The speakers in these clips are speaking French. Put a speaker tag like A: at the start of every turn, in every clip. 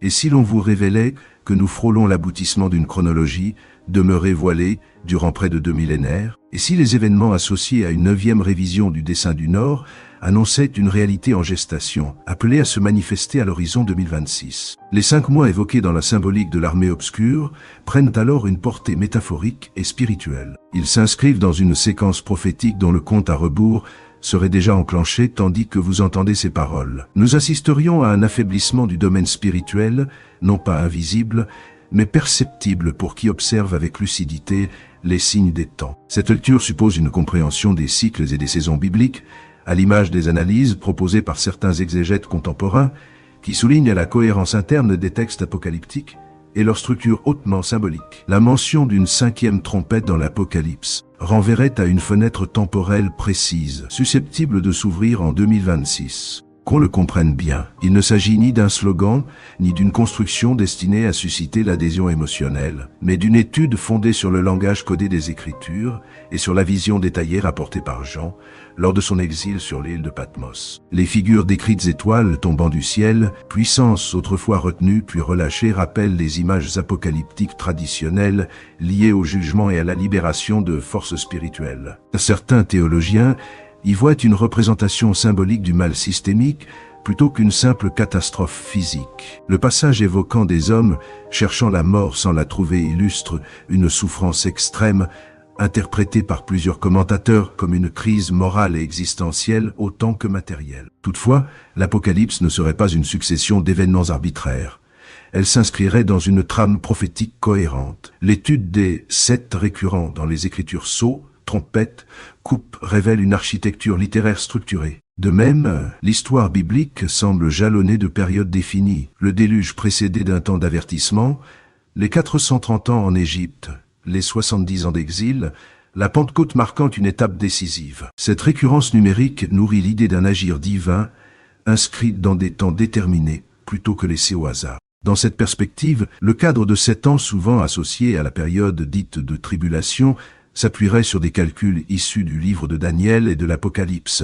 A: Et si l'on vous révélait que nous frôlons l'aboutissement d'une chronologie, demeurée voilée durant près de 2 millénaires, et si les événements associés à une 9e révision du dessein du Nord annonçaient une réalité en gestation, appelée à se manifester à l'horizon 2026. Les 5 mois évoqués dans la symbolique de l'armée obscure prennent alors une portée métaphorique et spirituelle. Ils s'inscrivent dans une séquence prophétique dont le compte à rebours serait déjà enclenché tandis que vous entendez ces paroles. Nous assisterions à un affaiblissement du domaine spirituel, non pas invisible, mais perceptible pour qui observe avec lucidité les signes des temps. Cette lecture suppose une compréhension des cycles et des saisons bibliques, à l'image des analyses proposées par certains exégètes contemporains, qui soulignent la cohérence interne des textes apocalyptiques et leur structure hautement symbolique. La mention d'une 5e trompette dans l'Apocalypse renverrait à une fenêtre temporelle précise, susceptible de s'ouvrir en 2026. Qu'on le comprenne bien, il ne s'agit ni d'un slogan, ni d'une construction destinée à susciter l'adhésion émotionnelle, mais d'une étude fondée sur le langage codé des Écritures et sur la vision détaillée rapportée par Jean lors de son exil sur l'île de Patmos. Les figures décrites étoiles tombant du ciel, puissance autrefois retenue puis relâchée, rappellent les images apocalyptiques traditionnelles liées au jugement et à la libération de forces spirituelles. Certains théologiens y voient une représentation symbolique du mal systémique plutôt qu'une simple catastrophe physique. Le passage évoquant des hommes cherchant la mort sans la trouver illustre une souffrance extrême, interprétée par plusieurs commentateurs comme une crise morale et existentielle autant que matérielle. Toutefois, l'Apocalypse ne serait pas une succession d'événements arbitraires. Elle s'inscrirait dans une trame prophétique cohérente. L'étude des 7 récurrents dans les Écritures sceaux, trompette, coupe révèle une architecture littéraire structurée. De même, l'histoire biblique semble jalonnée de périodes définies. Le déluge précédé d'un temps d'avertissement, les 430 ans en Égypte, les 70 ans d'exil, la Pentecôte marquant une étape décisive. Cette récurrence numérique nourrit l'idée d'un agir divin, inscrit dans des temps déterminés, plutôt que laissé au hasard. Dans cette perspective, le cadre de 7 ans souvent associé à la période dite de tribulation s'appuierait sur des calculs issus du livre de Daniel et de l'Apocalypse,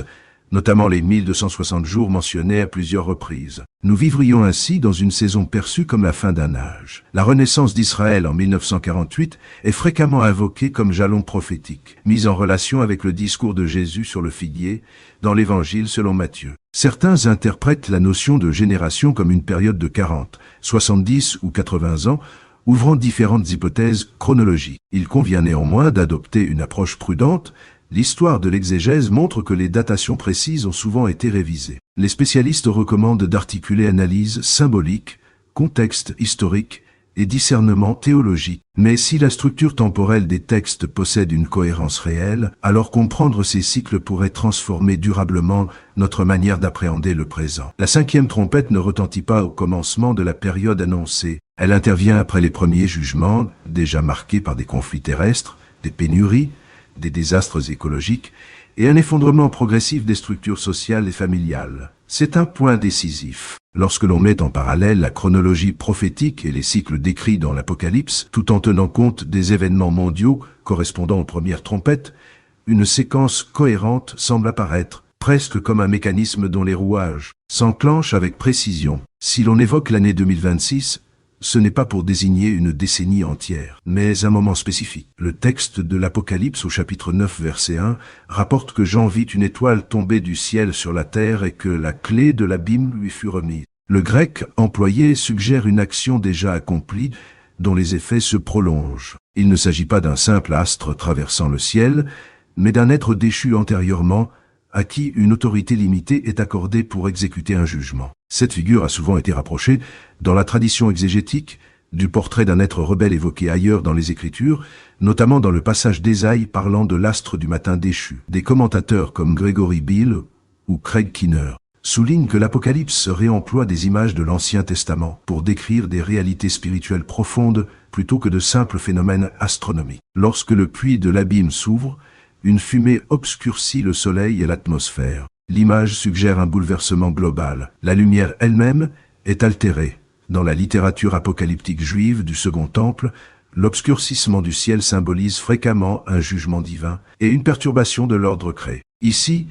A: notamment les 1260 jours mentionnés à plusieurs reprises. Nous vivrions ainsi dans une saison perçue comme la fin d'un âge. La renaissance d'Israël en 1948 est fréquemment invoquée comme jalon prophétique, mise en relation avec le discours de Jésus sur le figuier dans l'Évangile selon Matthieu. Certains interprètent la notion de génération comme une période de 40, 70 ou 80 ans, ouvrant différentes hypothèses chronologiques. Il convient néanmoins d'adopter une approche prudente. L'histoire de l'exégèse montre que les datations précises ont souvent été révisées. Les spécialistes recommandent d'articuler analyse symbolique, contexte historique et discernement théologique. Mais si la structure temporelle des textes possède une cohérence réelle, alors comprendre ces cycles pourrait transformer durablement notre manière d'appréhender le présent. La 5e trompette ne retentit pas au commencement de la période annoncée. Elle intervient après les premiers jugements, déjà marqués par des conflits terrestres, des pénuries, des désastres écologiques et un effondrement progressif des structures sociales et familiales. C'est un point décisif. Lorsque l'on met en parallèle la chronologie prophétique et les cycles décrits dans l'Apocalypse, tout en tenant compte des événements mondiaux correspondant aux premières trompettes, une séquence cohérente semble apparaître, presque comme un mécanisme dont les rouages s'enclenchent avec précision. Si l'on évoque l'année 2026, ce n'est pas pour désigner une décennie entière, mais un moment spécifique. Le texte de l'Apocalypse au chapitre 9 verset 1 rapporte que Jean vit une étoile tomber du ciel sur la terre et que la clé de l'abîme lui fut remise. Le grec employé suggère une action déjà accomplie dont les effets se prolongent. Il ne s'agit pas d'un simple astre traversant le ciel, mais d'un être déchu antérieurement, à qui une autorité limitée est accordée pour exécuter un jugement. Cette figure a souvent été rapprochée, dans la tradition exégétique, du portrait d'un être rebelle évoqué ailleurs dans les Écritures, notamment dans le passage d'Ésaïe parlant de l'astre du matin déchu. Des commentateurs comme Gregory Beale ou Craig Kinner soulignent que l'Apocalypse réemploie des images de l'Ancien Testament pour décrire des réalités spirituelles profondes plutôt que de simples phénomènes astronomiques. Lorsque le puits de l'abîme s'ouvre, une fumée obscurcit le soleil et l'atmosphère. L'image suggère un bouleversement global. La lumière elle-même est altérée. Dans la littérature apocalyptique juive du Second Temple, l'obscurcissement du ciel symbolise fréquemment un jugement divin et une perturbation de l'ordre créé. Ici,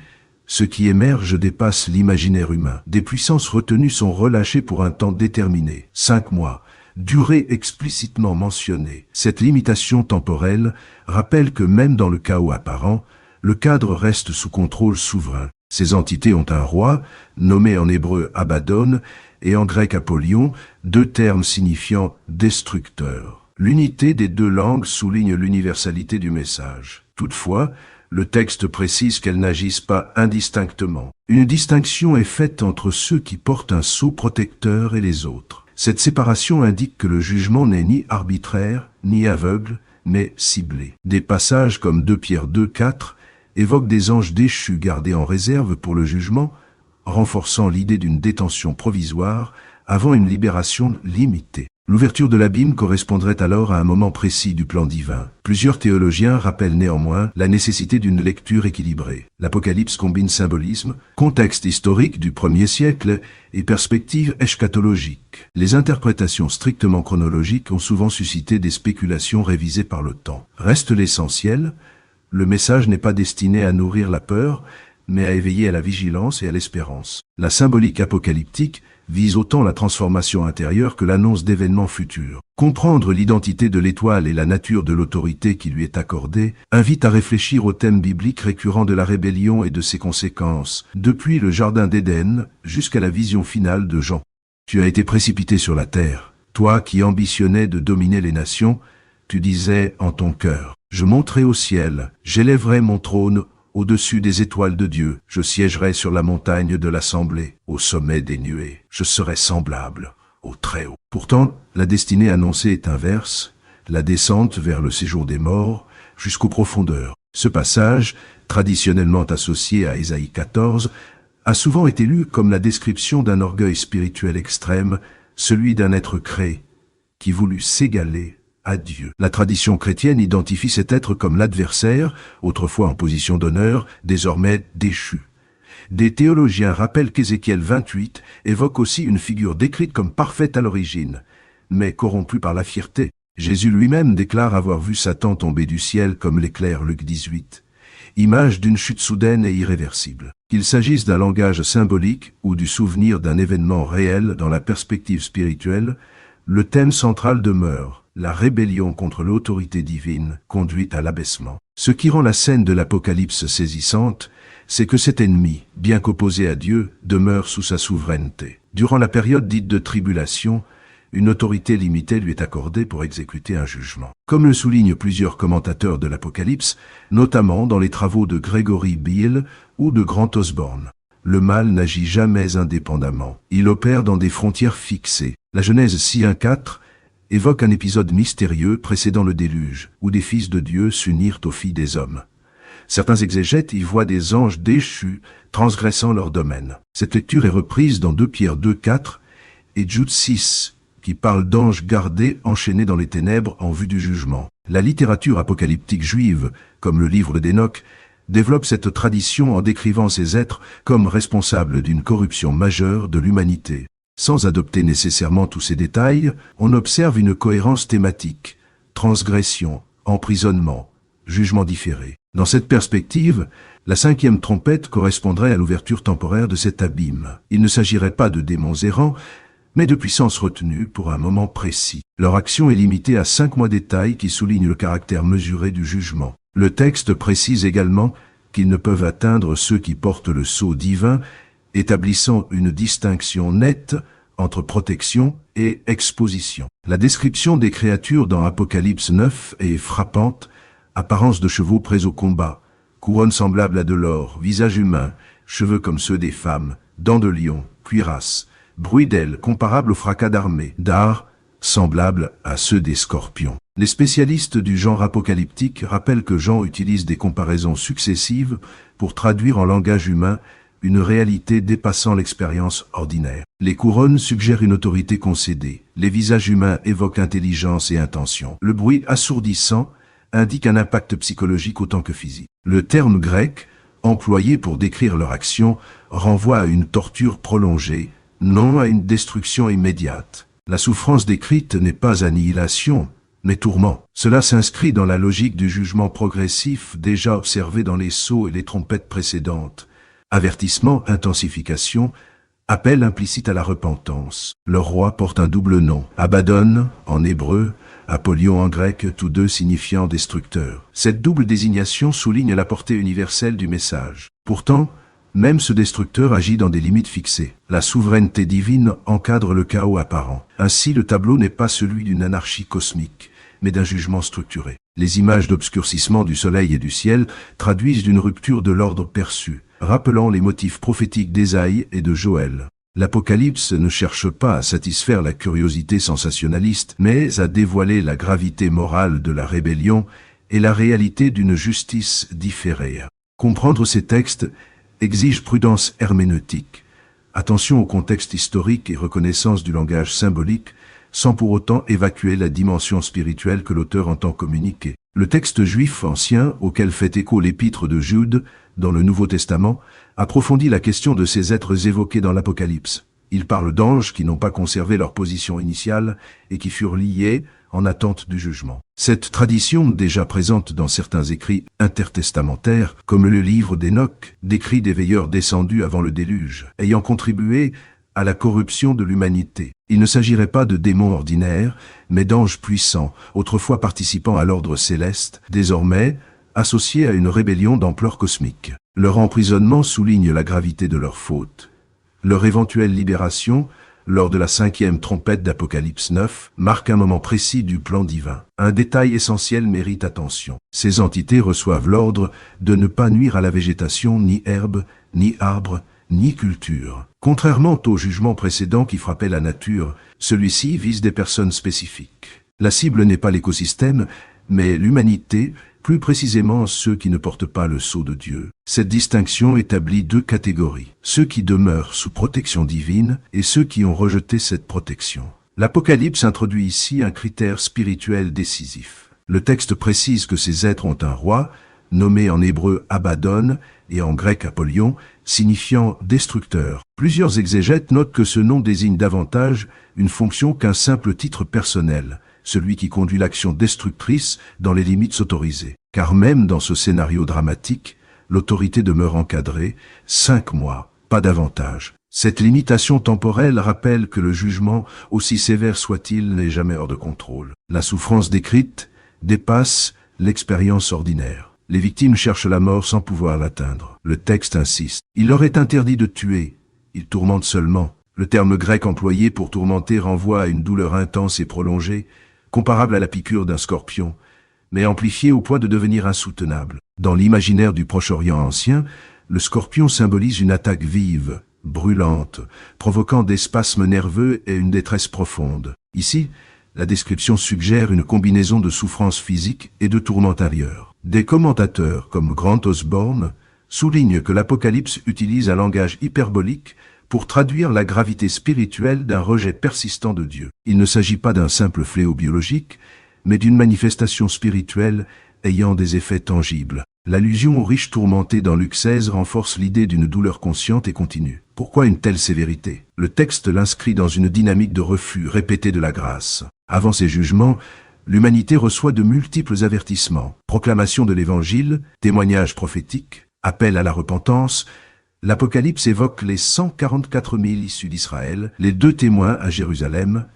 A: Ce qui émerge dépasse l'imaginaire humain. Des puissances retenues sont relâchées pour un temps déterminé, 5 mois, durée explicitement mentionnée. Cette limitation temporelle rappelle que même dans le chaos apparent, le cadre reste sous contrôle souverain. Ces entités ont un roi, nommé en hébreu Abaddon, et en grec Apollyon, deux termes signifiant « destructeur ». L'unité des deux langues souligne l'universalité du message. Toutefois, le texte précise qu'elles n'agissent pas indistinctement. Une distinction est faite entre ceux qui portent un sceau protecteur et les autres. Cette séparation indique que le jugement n'est ni arbitraire, ni aveugle, mais ciblé. Des passages comme 2 Pierre 2,4 évoquent des anges déchus gardés en réserve pour le jugement, renforçant l'idée d'une détention provisoire avant une libération limitée. L'ouverture de l'abîme correspondrait alors à un moment précis du plan divin. Plusieurs théologiens rappellent néanmoins la nécessité d'une lecture équilibrée. L'Apocalypse combine symbolisme, contexte historique du 1er siècle et perspective eschatologique. Les interprétations strictement chronologiques ont souvent suscité des spéculations révisées par le temps. Reste l'essentiel, le message n'est pas destiné à nourrir la peur, mais à éveiller à la vigilance et à l'espérance. La symbolique apocalyptique vise autant la transformation intérieure que l'annonce d'événements futurs. Comprendre l'identité de l'étoile et la nature de l'autorité qui lui est accordée invite à réfléchir au thème biblique récurrent de la rébellion et de ses conséquences, depuis le jardin d'Éden jusqu'à la vision finale de Jean. Tu as été précipité sur la terre, toi qui ambitionnais de dominer les nations, tu disais en ton cœur, je monterai au ciel, j'élèverai mon trône au-dessus des étoiles de Dieu, je siégerai sur la montagne de l'assemblée, au sommet des nuées. Je serai semblable au Très-Haut. Pourtant, la destinée annoncée est inverse, la descente vers le séjour des morts, jusqu'aux profondeurs. Ce passage, traditionnellement associé à Ésaïe 14, a souvent été lu comme la description d'un orgueil spirituel extrême, celui d'un être créé, qui voulut s'égaler à Dieu. La tradition chrétienne identifie cet être comme l'adversaire, autrefois en position d'honneur, désormais déchu. Des théologiens rappellent qu'Ézéchiel 28 évoque aussi une figure décrite comme parfaite à l'origine, mais corrompue par la fierté. Jésus lui-même déclare avoir vu Satan tomber du ciel comme l'éclair, Luc 18, image d'une chute soudaine et irréversible. Qu'il s'agisse d'un langage symbolique ou du souvenir d'un événement réel dans la perspective spirituelle, le thème central demeure la rébellion contre l'autorité divine conduite à l'abaissement. Ce qui rend la scène de l'Apocalypse saisissante, c'est que cet ennemi, bien qu'opposé à Dieu, demeure sous sa souveraineté. Durant la période dite de tribulation, une autorité limitée lui est accordée pour exécuter un jugement. Comme le soulignent plusieurs commentateurs de l'Apocalypse, notamment dans les travaux de Gregory Beale ou de Grant Osborne, le mal n'agit jamais indépendamment. Il opère dans des frontières fixées. La Genèse 6:1-4 évoque un épisode mystérieux précédant le déluge, où des fils de Dieu s'unirent aux filles des hommes. Certains exégètes y voient des anges déchus transgressant leur domaine. Cette lecture est reprise dans 2 Pierre 2,4 et Jude 6, qui parle d'anges gardés enchaînés dans les ténèbres en vue du jugement. La littérature apocalyptique juive, comme le livre d'Hénoch, développe cette tradition en décrivant ces êtres comme responsables d'une corruption majeure de l'humanité. Sans adopter nécessairement tous ces détails, on observe une cohérence thématique, transgression, emprisonnement, jugement différé. Dans cette perspective, la 5e trompette correspondrait à l'ouverture temporaire de cet abîme. Il ne s'agirait pas de démons errants, mais de puissances retenues pour un moment précis. Leur action est limitée à 5 mois détails qui soulignent le caractère mesuré du jugement. Le texte précise également qu'ils ne peuvent atteindre ceux qui portent le sceau divin, établissant une distinction nette entre protection et exposition. La description des créatures dans Apocalypse 9 est frappante, apparence de chevaux prêts au combat, couronne semblable à de l'or, visage humain, cheveux comme ceux des femmes, dents de lion, cuirasse, bruit d'ailes comparable au fracas d'armée, dards semblables à ceux des scorpions. Les spécialistes du genre apocalyptique rappellent que Jean utilise des comparaisons successives pour traduire en langage humain une réalité dépassant l'expérience ordinaire. Les couronnes suggèrent une autorité concédée. Les visages humains évoquent intelligence et intention. Le bruit assourdissant indique un impact psychologique autant que physique. Le terme grec, employé pour décrire leur action, renvoie à une torture prolongée, non à une destruction immédiate. La souffrance décrite n'est pas annihilation, mais tourment. Cela s'inscrit dans la logique du jugement progressif déjà observé dans les sceaux et les trompettes précédentes, Avertissement, intensification, appel implicite à la repentance. Leur roi porte un double nom, Abaddon en hébreu, Apollyon en grec, tous deux signifiant destructeur. Cette double désignation souligne la portée universelle du message. Pourtant, même ce destructeur agit dans des limites fixées. La souveraineté divine encadre le chaos apparent. Ainsi, le tableau n'est pas celui d'une anarchie cosmique, mais d'un jugement structuré. Les images d'obscurcissement du soleil et du ciel traduisent une rupture de l'ordre perçu, rappelant les motifs prophétiques d'Ésaïe et de Joël. L'Apocalypse ne cherche pas à satisfaire la curiosité sensationnaliste, mais à dévoiler la gravité morale de la rébellion et la réalité d'une justice différée. Comprendre ces textes exige prudence herméneutique, attention au contexte historique et reconnaissance du langage symbolique, sans pour autant évacuer la dimension spirituelle que l'auteur entend communiquer. Le texte juif ancien, auquel fait écho l'épître de Jude, dans le Nouveau Testament, approfondit la question de ces êtres évoqués dans l'Apocalypse. Il parle d'anges qui n'ont pas conservé leur position initiale et qui furent liés en attente du jugement. Cette tradition, déjà présente dans certains écrits intertestamentaires, comme le livre d'Enoch, décrit des veilleurs descendus avant le déluge, ayant contribué à la corruption de l'humanité. Il ne s'agirait pas de démons ordinaires, mais d'anges puissants, autrefois participant à l'ordre céleste, désormais associés à une rébellion d'ampleur cosmique. Leur emprisonnement souligne la gravité de leur faute. Leur éventuelle libération, lors de la 5e trompette d'Apocalypse 9, marque un moment précis du plan divin. Un détail essentiel mérite attention. Ces entités reçoivent l'ordre de ne pas nuire à la végétation, ni herbe, ni arbre, ni culture. Contrairement au jugement précédent qui frappait la nature, celui-ci vise des personnes spécifiques. La cible n'est pas l'écosystème, mais l'humanité, plus précisément ceux qui ne portent pas le sceau de Dieu. Cette distinction établit deux catégories, ceux qui demeurent sous protection divine et ceux qui ont rejeté cette protection. L'Apocalypse introduit ici un critère spirituel décisif. Le texte précise que ces êtres ont un roi, nommé en hébreu Abaddon et en grec Apollyon, signifiant destructeur. Plusieurs exégètes notent que ce nom désigne davantage une fonction qu'un simple titre personnel, celui qui conduit l'action destructrice dans les limites autorisées. Car même dans ce scénario dramatique, l'autorité demeure encadrée, 5 mois, pas davantage. Cette limitation temporelle rappelle que le jugement, aussi sévère soit-il, n'est jamais hors de contrôle. La souffrance décrite dépasse l'expérience ordinaire. Les victimes cherchent la mort sans pouvoir l'atteindre. Le texte insiste. Il leur est interdit de tuer. Ils tourmentent seulement. Le terme grec employé pour tourmenter renvoie à une douleur intense et prolongée, comparable à la piqûre d'un scorpion, mais amplifiée au point de devenir insoutenable. Dans l'imaginaire du Proche-Orient ancien, le scorpion symbolise une attaque vive, brûlante, provoquant des spasmes nerveux et une détresse profonde. Ici, la description suggère une combinaison de souffrances physiques et de tourments intérieurs. Des commentateurs, comme Grant Osborne, soulignent que l'Apocalypse utilise un langage hyperbolique pour traduire la gravité spirituelle d'un rejet persistant de Dieu. Il ne s'agit pas d'un simple fléau biologique, mais d'une manifestation spirituelle ayant des effets tangibles. L'allusion aux riches tourmentés dans Luc 16 renforce l'idée d'une douleur consciente et continue. Pourquoi une telle sévérité? Le texte l'inscrit dans une dynamique de refus répété de la grâce. Avant ces jugements, l'humanité reçoit de multiples avertissements. Proclamation de l'Évangile, témoignages prophétiques, appel à la repentance. L'Apocalypse évoque les 144 000 issus d'Israël, les 2 témoins à Jérusalem,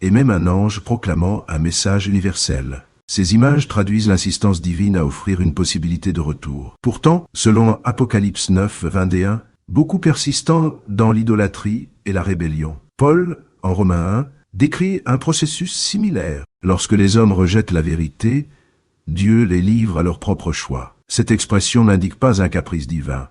A: et même un ange proclamant un message universel. Ces images traduisent l'insistance divine à offrir une possibilité de retour. Pourtant, selon Apocalypse 9, 21, beaucoup persistant dans l'idolâtrie et la rébellion. Paul, en Romains 1, décrit un processus similaire. Lorsque les hommes rejettent la vérité, Dieu les livre à leur propre choix. Cette expression n'indique pas un caprice divin,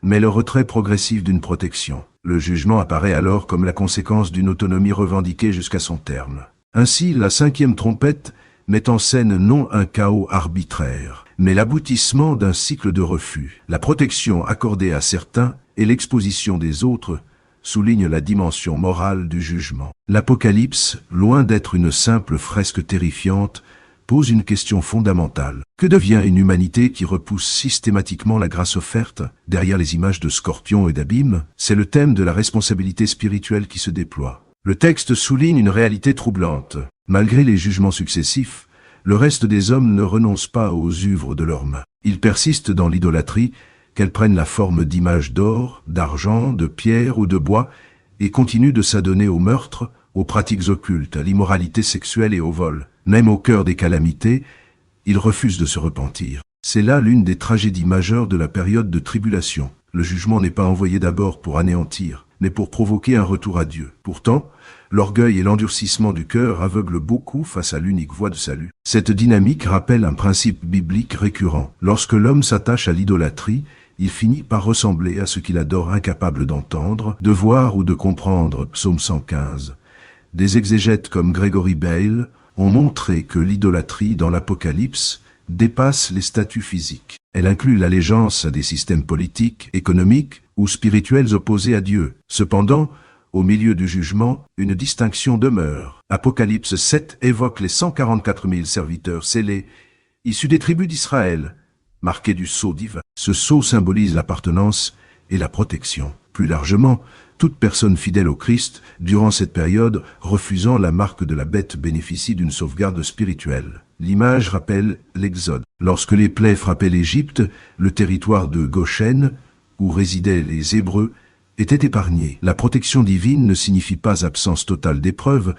A: mais le retrait progressif d'une protection. Le jugement apparaît alors comme la conséquence d'une autonomie revendiquée jusqu'à son terme. Ainsi, la 5e trompette met en scène non un chaos arbitraire, mais l'aboutissement d'un cycle de refus. La protection accordée à certains et l'exposition des autres soulignent la dimension morale du jugement. L'Apocalypse, loin d'être une simple fresque terrifiante, pose une question fondamentale. Que devient une humanité qui repousse systématiquement la grâce offerte? Derrière les images de scorpions et d'abîmes, c'est le thème de la responsabilité spirituelle qui se déploie. Le texte souligne une réalité troublante. Malgré les jugements successifs, le reste des hommes ne renonce pas aux œuvres de leurs mains. Ils persistent dans l'idolâtrie, qu'elles prennent la forme d'images d'or, d'argent, de pierre ou de bois, et continuent de s'adonner au meurtre, aux pratiques occultes, à l'immoralité sexuelle et au vol. Même au cœur des calamités, ils refusent de se repentir. C'est là l'une des tragédies majeures de la période de tribulation. Le jugement n'est pas envoyé d'abord pour anéantir, mais pour provoquer un retour à Dieu. Pourtant, l'orgueil et l'endurcissement du cœur aveuglent beaucoup face à l'unique voie de salut. Cette dynamique rappelle un principe biblique récurrent. Lorsque l'homme s'attache à l'idolâtrie, il finit par ressembler à ce qu'il adore, incapable d'entendre, de voir ou de comprendre. Psaume 115. Des exégètes comme Gregory Bale ont montré que l'idolâtrie dans l'Apocalypse dépasse les statuts physiques. Elle inclut l'allégeance à des systèmes politiques, économiques ou spirituels opposés à Dieu. Cependant, au milieu du jugement, une distinction demeure. Apocalypse 7 évoque les 144 000 serviteurs scellés, issus des tribus d'Israël, marqués du sceau divin. Ce sceau symbolise l'appartenance et la protection. Plus largement, toute personne fidèle au Christ, durant cette période, refusant la marque de la bête, bénéficie d'une sauvegarde spirituelle. L'image rappelle l'Exode. Lorsque les plaies frappaient l'Égypte, le territoire de Goshen, où résidaient les Hébreux, était épargné. La protection divine ne signifie pas absence totale d'épreuves,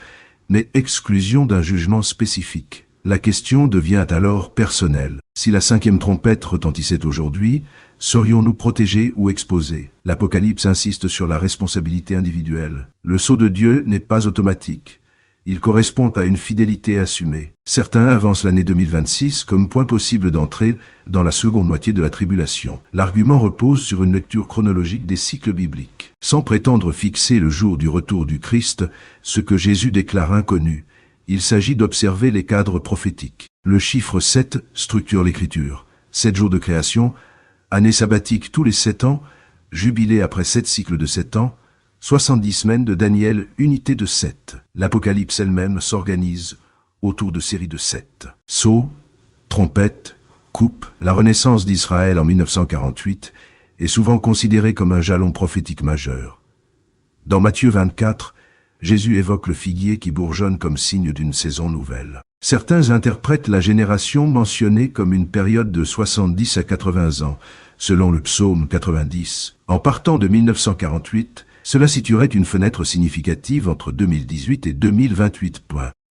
A: mais exclusion d'un jugement spécifique. La question devient alors personnelle. Si la cinquième trompette retentissait aujourd'hui, serions-nous protégés ou exposés? L'Apocalypse insiste sur la responsabilité individuelle. Le sceau de Dieu n'est pas automatique. Il correspond à une fidélité assumée. Certains avancent l'année 2026 comme point possible d'entrée dans la seconde moitié de la tribulation. L'argument repose sur une lecture chronologique des cycles bibliques. Sans prétendre fixer le jour du retour du Christ, ce que Jésus déclare inconnu, il s'agit d'observer les cadres prophétiques. Le chiffre 7 structure l'écriture. 7 jours de création, année sabbatique tous les 7 ans, jubilé après 7 cycles de 7 ans, 70 semaines de Daniel, unité de 7. L'Apocalypse elle-même s'organise autour de séries de 7. Sceau, trompette, coupe, la renaissance d'Israël en 1948 est souvent considérée comme un jalon prophétique majeur. Dans Matthieu 24, Jésus évoque le figuier qui bourgeonne comme signe d'une saison nouvelle. Certains interprètent la génération mentionnée comme une période de 70 à 80 ans, selon le psaume 90. En partant de 1948, cela situerait une fenêtre significative entre 2018 et 2028.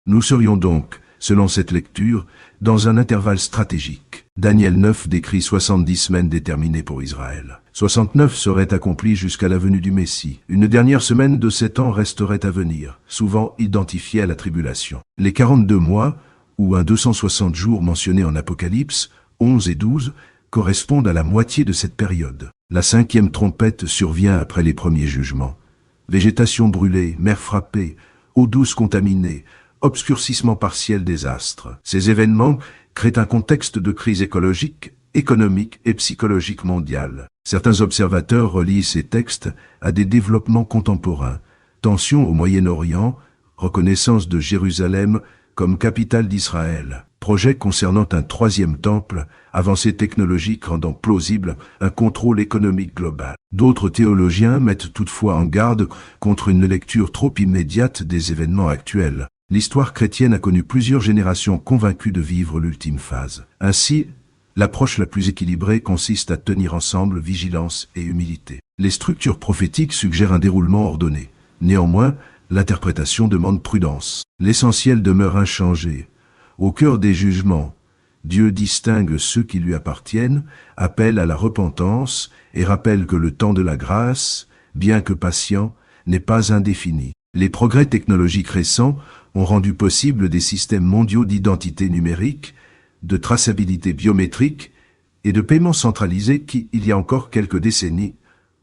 A: Nous serions donc, selon cette lecture, dans un intervalle stratégique. Daniel 9 décrit 70 semaines déterminées pour Israël. 69 seraient accomplies jusqu'à la venue du Messie. Une dernière semaine de 7 ans resterait à venir, souvent identifiée à la tribulation. Les 42 mois, ou un 260 jours mentionnés en Apocalypse, 11 et 12, correspondent à la moitié de cette période. La cinquième trompette survient après les premiers jugements. Végétation brûlée, mer frappée, eau douce contaminée, obscurcissement partiel des astres. Ces événements créent un contexte de crise écologique, économique et psychologique mondiale. Certains observateurs relient ces textes à des développements contemporains. Tensions au Moyen-Orient, reconnaissance de Jérusalem comme capitale d'Israël, projet concernant un troisième temple, avancées technologiques rendant plausible un contrôle économique global. D'autres théologiens mettent toutefois en garde contre une lecture trop immédiate des événements actuels. L'histoire chrétienne a connu plusieurs générations convaincues de vivre l'ultime phase. Ainsi, l'approche la plus équilibrée consiste à tenir ensemble vigilance et humilité. Les structures prophétiques suggèrent un déroulement ordonné. Néanmoins, l'interprétation demande prudence. L'essentiel demeure inchangé. Au cœur des jugements, Dieu distingue ceux qui lui appartiennent, appelle à la repentance et rappelle que le temps de la grâce, bien que patient, n'est pas indéfini. Les progrès technologiques récents ont rendu possible des systèmes mondiaux d'identité numérique, de traçabilité biométrique et de paiement centralisé qui, il y a encore quelques décennies,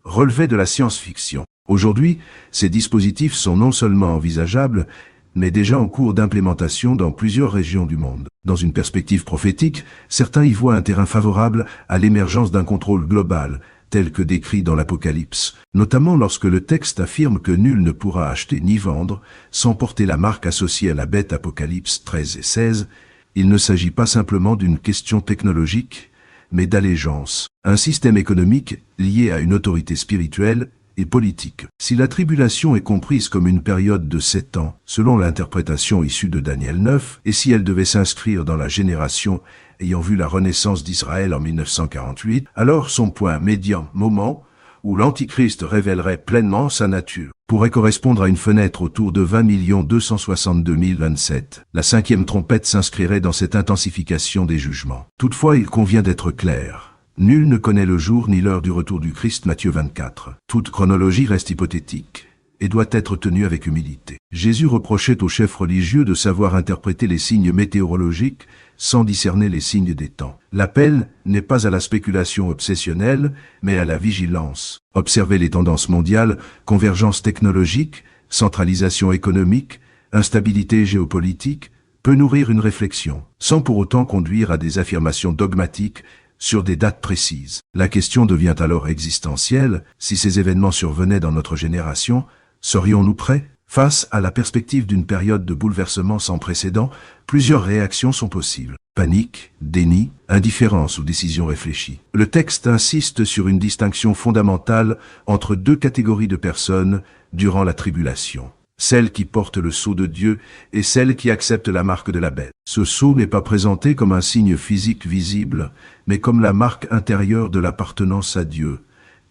A: relevaient de la science-fiction. Aujourd'hui, ces dispositifs sont non seulement envisageables, mais déjà en cours d'implémentation dans plusieurs régions du monde. Dans une perspective prophétique, certains y voient un terrain favorable à l'émergence d'un contrôle global, tel que décrit dans l'Apocalypse, notamment lorsque le texte affirme que nul ne pourra acheter ni vendre sans porter la marque associée à la bête. Apocalypse 13 et 16. Il ne s'agit pas simplement d'une question technologique, mais d'allégeance. Un système économique lié à une autorité spirituelle et politique. Si la tribulation est comprise comme une période de 7 ans, selon l'interprétation issue de Daniel 9, et si elle devait s'inscrire dans la génération ayant vu la renaissance d'Israël en 1948, alors son point médian, moment où l'Antichrist révélerait pleinement sa nature, pourrait correspondre à une fenêtre autour de 20 262 027. La cinquième trompette s'inscrirait dans cette intensification des jugements. Toutefois, il convient d'être clair. Nul ne connaît le jour ni l'heure du retour du Christ, Matthieu 24. Toute chronologie reste hypothétique et doit être tenue avec humilité. Jésus reprochait aux chefs religieux de savoir interpréter les signes météorologiques sans discerner les signes des temps. L'appel n'est pas à la spéculation obsessionnelle, mais à la vigilance. Observer les tendances mondiales, convergence technologique, centralisation économique, instabilité géopolitique, peut nourrir une réflexion, sans pour autant conduire à des affirmations dogmatiques sur des dates précises. La question devient alors existentielle. Si ces événements survenaient dans notre génération, serions-nous prêts? Face à la perspective d'une période de bouleversement sans précédent, plusieurs réactions sont possibles. Panique, déni, indifférence ou décision réfléchie. Le texte insiste sur une distinction fondamentale entre deux catégories de personnes durant la tribulation. Celle qui porte le sceau de Dieu et celle qui accepte la marque de la bête. Ce sceau n'est pas présenté comme un signe physique visible, mais comme la marque intérieure de l'appartenance à Dieu.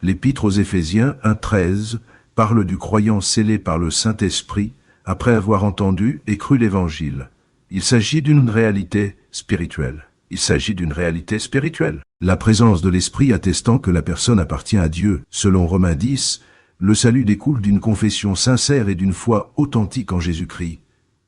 A: L'Épître aux Éphésiens 1,13 parle du croyant scellé par le Saint-Esprit après avoir entendu et cru l'Évangile. Il s'agit d'une réalité spirituelle. Il s'agit d'une réalité spirituelle. La présence de l'Esprit attestant que la personne appartient à Dieu. Selon Romains 10, le salut découle d'une confession sincère et d'une foi authentique en Jésus-Christ,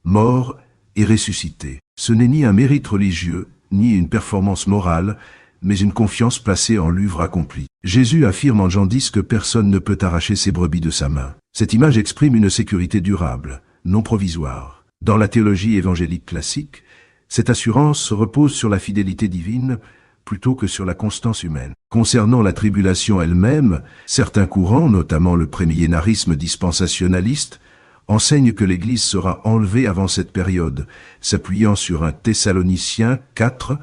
A: mort et ressuscité. Ce n'est ni un mérite religieux, ni une performance morale, mais une confiance placée en l'œuvre accomplie. Jésus affirme en Jean 10 que personne ne peut arracher ses brebis de sa main. Cette image exprime une sécurité durable, non provisoire. Dans la théologie évangélique classique, cette assurance repose sur la fidélité divine, plutôt que sur la constance humaine. Concernant la tribulation elle-même, certains courants, notamment le prémillénarisme dispensationaliste, enseignent que l'Église sera enlevée avant cette période, s'appuyant sur un Thessaloniciens 4,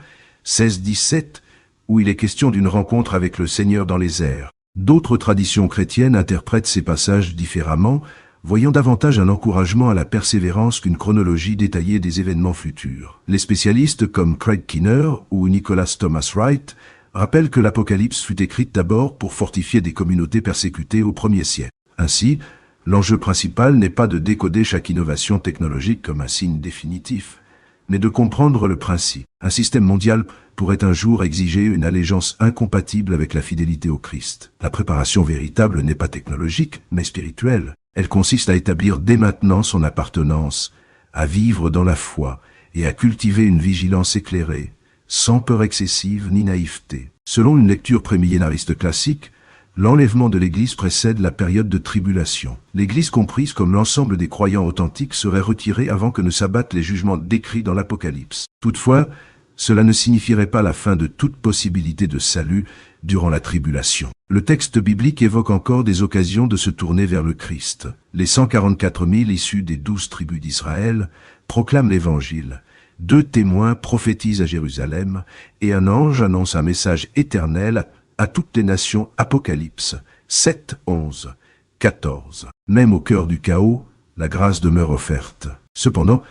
A: 16-17, où il est question d'une rencontre avec le Seigneur dans les airs. D'autres traditions chrétiennes interprètent ces passages différemment, voyant davantage un encouragement à la persévérance qu'une chronologie détaillée des événements futurs. Les spécialistes comme Craig Keener ou Nicholas Thomas Wright rappellent que l'Apocalypse fut écrite d'abord pour fortifier des communautés persécutées au 1er siècle. Ainsi, l'enjeu principal n'est pas de décoder chaque innovation technologique comme un signe définitif, mais de comprendre le principe. Un système mondial pourrait un jour exiger une allégeance incompatible avec la fidélité au Christ. La préparation véritable n'est pas technologique, mais spirituelle. Elle consiste à établir dès maintenant son appartenance, à vivre dans la foi et à cultiver une vigilance éclairée, sans peur excessive ni naïveté. Selon une lecture prémillénariste classique, l'enlèvement de l'Église précède la période de tribulation. L'Église comprise comme l'ensemble des croyants authentiques serait retirée avant que ne s'abattent les jugements décrits dans l'Apocalypse. Toutefois, cela ne signifierait pas la fin de toute possibilité de salut durant la tribulation. Le texte biblique évoque encore des occasions de se tourner vers le Christ. Les 144 000 issus des 12 tribus d'Israël proclament l'Évangile. 2 témoins prophétisent à Jérusalem et un ange annonce un message éternel à toutes les nations. Apocalypse 7, 11, 14. Même au cœur du chaos, la grâce demeure offerte. Cependant,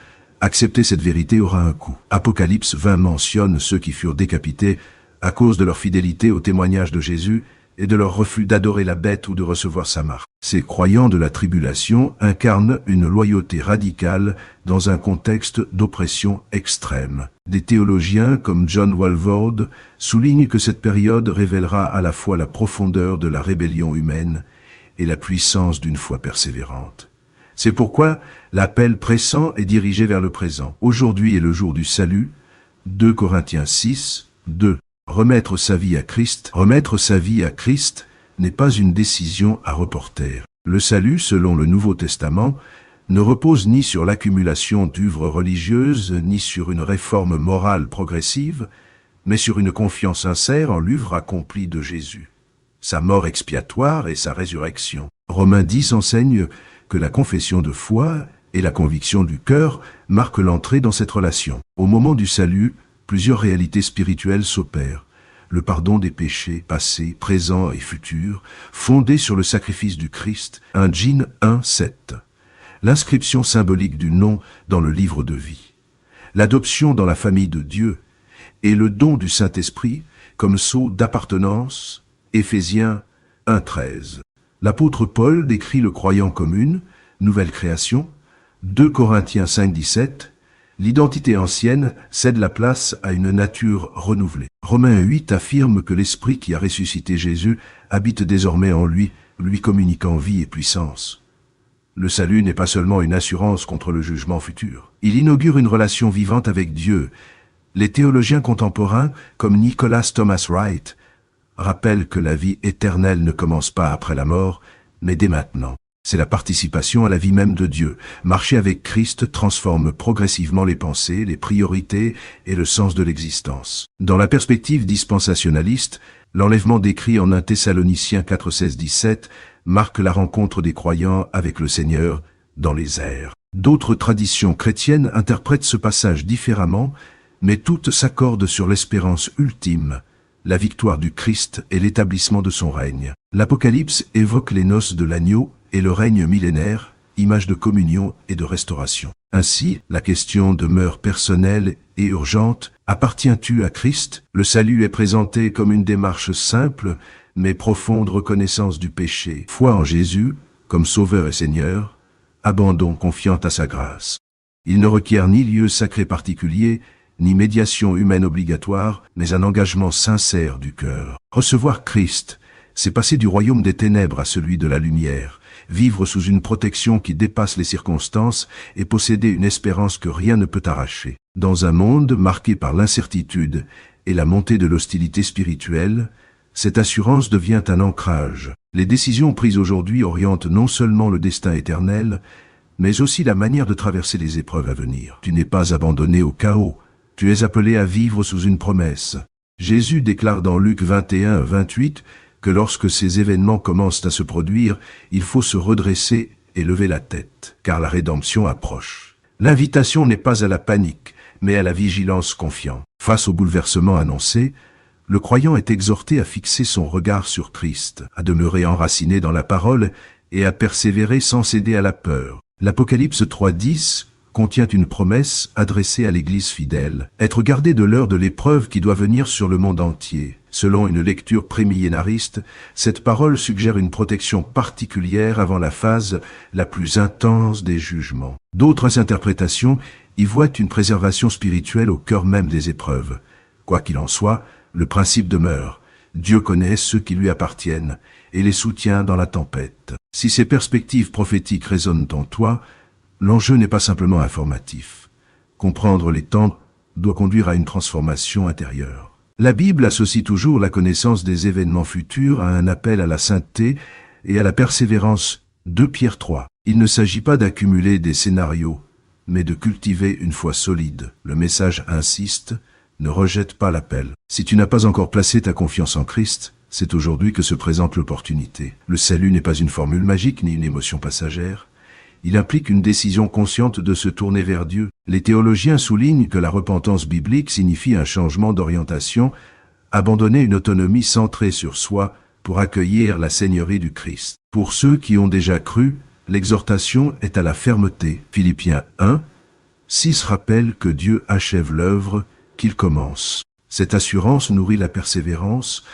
A: accepter cette vérité aura un coût. Apocalypse 20 mentionne ceux qui furent décapités à cause de leur fidélité au témoignage de Jésus et de leur refus d'adorer la bête ou de recevoir sa marque. Ces croyants de la tribulation incarnent une loyauté radicale dans un contexte d'oppression extrême. Des théologiens comme John Walvoord soulignent que cette période révélera à la fois la profondeur de la rébellion humaine et la puissance d'une foi persévérante. C'est pourquoi l'appel pressant est dirigé vers le présent. Aujourd'hui est le jour du salut. 2 Corinthiens 6, 2. Remettre sa vie à Christ. Remettre sa vie à Christ n'est pas une décision à reporter. Le salut, selon le Nouveau Testament, ne repose ni sur l'accumulation d'œuvres religieuses, ni sur une réforme morale progressive, mais sur une confiance sincère en l'œuvre accomplie de Jésus, sa mort expiatoire et sa résurrection. Romains 10 enseigne que la confession de foi et la conviction du cœur marquent l'entrée dans cette relation. Au moment du salut, plusieurs réalités spirituelles s'opèrent. le pardon des péchés passés, présents et futurs, fondé sur le sacrifice du Christ, 1 Jean 1:7. L'inscription symbolique du nom dans le livre de vie. L'adoption dans la famille de Dieu et le don du Saint-Esprit comme sceau d'appartenance, Éphésiens 1:13. L'apôtre Paul décrit le croyant comme une nouvelle création, 2 Corinthiens 5:17. L'identité ancienne cède la place à une nature renouvelée. Romains 8 affirme que l'Esprit qui a ressuscité Jésus habite désormais en lui, lui communiquant vie et puissance. Le salut n'est pas seulement une assurance contre le jugement futur. Il inaugure une relation vivante avec Dieu. Les théologiens contemporains, comme Nicholas Thomas Wright, rappellent que la vie éternelle ne commence pas après la mort, mais dès maintenant. C'est la participation à la vie même de Dieu. Marcher avec Christ transforme progressivement les pensées, les priorités et le sens de l'existence. Dans la perspective dispensationaliste, l'enlèvement décrit en 1 Thessaloniciens 4:16-17 marque la rencontre des croyants avec le Seigneur dans les airs. D'autres traditions chrétiennes interprètent ce passage différemment, mais toutes s'accordent sur l'espérance ultime, la victoire du Christ et l'établissement de son règne. L'Apocalypse évoque les noces de l'agneau et le règne millénaire, image de communion et de restauration. Ainsi, la question demeure personnelle et urgente. Appartiens-tu à Christ? Le salut est présenté comme une démarche simple, mais profonde reconnaissance du péché. Foi en Jésus, comme Sauveur et Seigneur, abandon confiant à sa grâce. Il ne requiert ni lieu sacré particulier, ni médiation humaine obligatoire, mais un engagement sincère du cœur. Recevoir Christ, c'est passer du royaume des ténèbres à celui de la lumière, vivre sous une protection qui dépasse les circonstances et posséder une espérance que rien ne peut arracher. Dans un monde marqué par l'incertitude et la montée de l'hostilité spirituelle, cette assurance devient un ancrage. Les décisions prises aujourd'hui orientent non seulement le destin éternel, mais aussi la manière de traverser les épreuves à venir. Tu n'es pas abandonné au chaos, tu es appelé à vivre sous une promesse. Jésus déclare dans Luc 21:28 que lorsque ces événements commencent à se produire, il faut se redresser et lever la tête, car la rédemption approche. L'invitation n'est pas à la panique, mais à la vigilance confiante. Face au bouleversement annoncé, le croyant est exhorté à fixer son regard sur Christ, à demeurer enraciné dans la parole et à persévérer sans céder à la peur. L'Apocalypse 3:10 contient une promesse adressée à l'Église fidèle, être gardé de l'heure de l'épreuve qui doit venir sur le monde entier. Selon une lecture prémillénariste, cette parole suggère une protection particulière avant la phase la plus intense des jugements. D'autres interprétations y voient une préservation spirituelle au cœur même des épreuves. Quoi qu'il en soit, le principe demeure. Dieu connaît ceux qui lui appartiennent et les soutient dans la tempête. Si ces perspectives prophétiques résonnent en toi, l'enjeu n'est pas simplement informatif. Comprendre les temps doit conduire à une transformation intérieure. La Bible associe toujours la connaissance des événements futurs à un appel à la sainteté et à la persévérance. 2 Pierre 3. Il ne s'agit pas d'accumuler des scénarios, mais de cultiver une foi solide. Le message insiste, ne rejette pas l'appel. Si tu n'as pas encore placé ta confiance en Christ, c'est aujourd'hui que se présente l'opportunité. Le salut n'est pas une formule magique ni une émotion passagère. Il implique une décision consciente de se tourner vers Dieu. Les théologiens soulignent que la repentance biblique signifie un changement d'orientation, abandonner une autonomie centrée sur soi pour accueillir la seigneurie du Christ. Pour ceux qui ont déjà cru, l'exhortation est à la fermeté. Philippiens 1:6 rappelle que Dieu achève l'œuvre qu'il commence. Cette assurance nourrit la persévérance.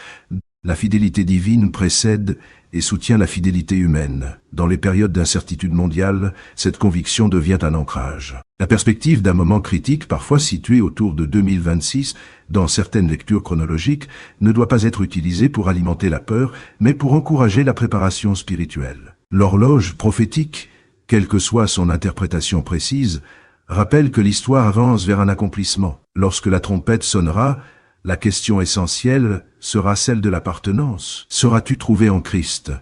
A: La fidélité divine précède et soutient la fidélité humaine. Dans les périodes d'incertitude mondiale, cette conviction devient un ancrage. La perspective d'un moment critique, parfois situé autour de 2026, dans certaines lectures chronologiques, ne doit pas être utilisée pour alimenter la peur, mais pour encourager la préparation spirituelle. L'horloge prophétique, quelle que soit son interprétation précise, rappelle que l'histoire avance vers un accomplissement. Lorsque la trompette sonnera, la question essentielle sera celle de l'appartenance. Seras-tu trouvé en Christ?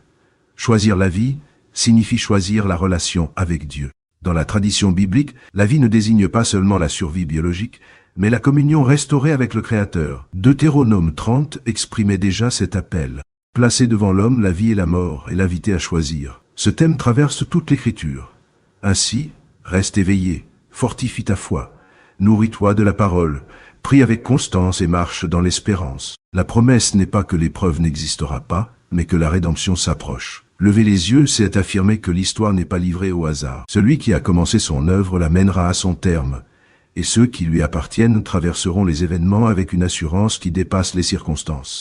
A: Choisir la vie signifie choisir la relation avec Dieu. Dans la tradition biblique, la vie ne désigne pas seulement la survie biologique, mais la communion restaurée avec le Créateur. Deutéronome 30 exprimait déjà cet appel. Placer devant l'homme la vie et la mort et l'inviter à choisir. Ce thème traverse toute l'Écriture. Ainsi, reste éveillé, fortifie ta foi, nourris-toi de la parole, Prie avec constance et marche dans l'espérance. La promesse n'est pas que l'épreuve n'existera pas, mais que la rédemption s'approche. Lever les yeux, c'est affirmer que l'histoire n'est pas livrée au hasard. Celui qui a commencé son œuvre la mènera à son terme, et ceux qui lui appartiennent traverseront les événements avec une assurance qui dépasse les circonstances.